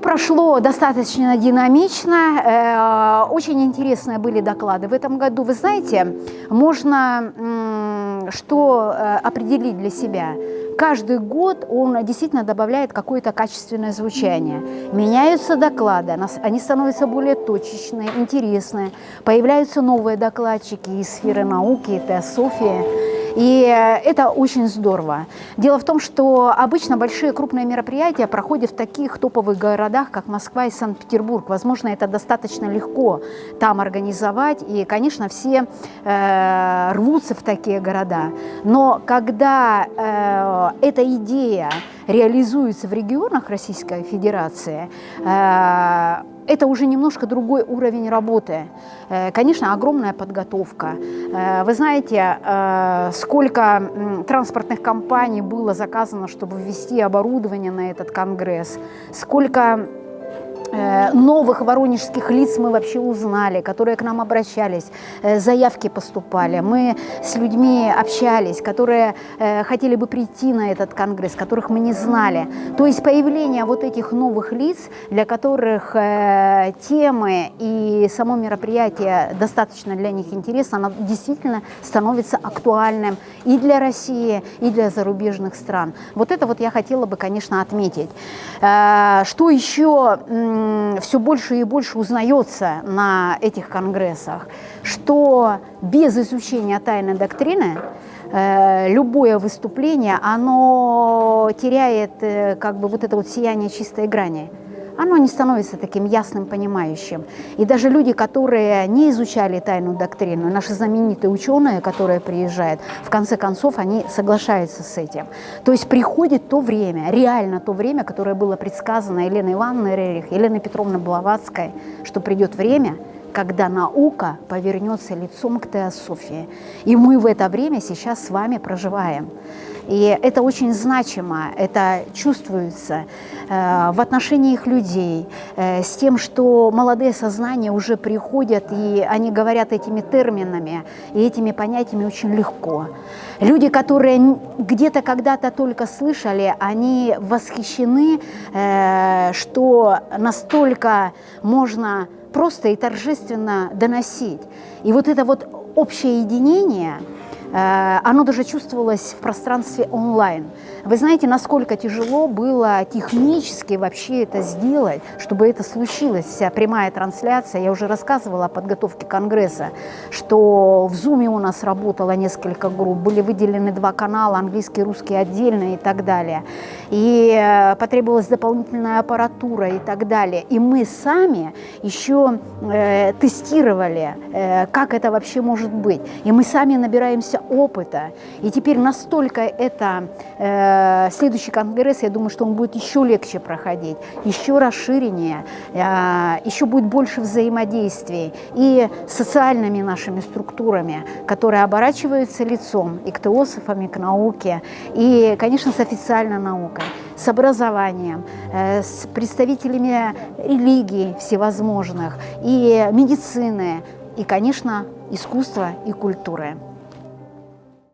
прошло достаточно динамично, очень интересные были доклады в этом году. Вы знаете, можно что определить для себя. Каждый год он действительно добавляет какое-то качественное звучание. Меняются доклады, они становятся более точечные, интересные. Появляются новые докладчики из сферы науки, теософии. И это очень здорово. Дело в том, что обычно большие крупные мероприятия проходят в таких топовых городах, как Москва и Санкт-Петербург. Возможно, это достаточно легко там организовать, и, конечно, все рвутся в такие города. Но когда эта идея реализуется в регионах Российской Федерации, это уже немножко другой уровень работы. Конечно, огромная подготовка. Вы знаете, сколько транспортных компаний было заказано, чтобы ввести оборудование на этот конгресс, сколько новых воронежских лиц мы вообще узнали, которые к нам обращались, заявки поступали, мы с людьми общались, которые хотели бы прийти на этот конгресс, которых мы не знали. То есть появление вот этих новых лиц, для которых темы и само мероприятие достаточно для них интересно, оно действительно становится актуальным и для России, и для зарубежных стран. Вот это вот я хотела бы, конечно, отметить. Что еще все больше и больше узнается на этих конгрессах, что без изучения тайной доктрины любое выступление, оно теряет как бы вот это вот сияние чистой грани. Оно не становится таким ясным, понимающим. И даже люди, которые не изучали тайную доктрину, наши знаменитые ученые, которые приезжают, в конце концов, они соглашаются с этим. То есть приходит то время, реально то время, которое было предсказано Еленой Ивановной Рерих, Еленой Петровной Блаватской, что придет время, когда наука повернется лицом к теософии. И мы в это время сейчас с вами проживаем. И это очень значимо, это чувствуется в отношениях людей, с тем, что молодые сознания уже приходят, и они говорят этими терминами и этими понятиями очень легко. Люди, которые где-то когда-то только слышали, они восхищены, что настолько можно просто и торжественно доносить. И вот это вот общее единение, оно даже чувствовалось в пространстве онлайн. Вы знаете, насколько тяжело было технически вообще это сделать, чтобы это случилось, вся прямая трансляция. Я уже рассказывала о подготовке Конгресса, что в Zoom у нас работало несколько групп, были выделены 2 канала, английский, русский отдельно и так далее. И потребовалась дополнительная аппаратура и так далее. И мы сами еще тестировали, как это вообще может быть. И мы сами набираемся опыта. И теперь настолько это следующий конгресс, я думаю, что он будет еще легче проходить, еще расширеннее, еще будет больше взаимодействий и с социальными нашими структурами, которые оборачиваются лицом и к теософам, и к науке, и, конечно, с официальной наукой, с образованием, с представителями религий всевозможных, и медицины, и, конечно, искусства и культуры.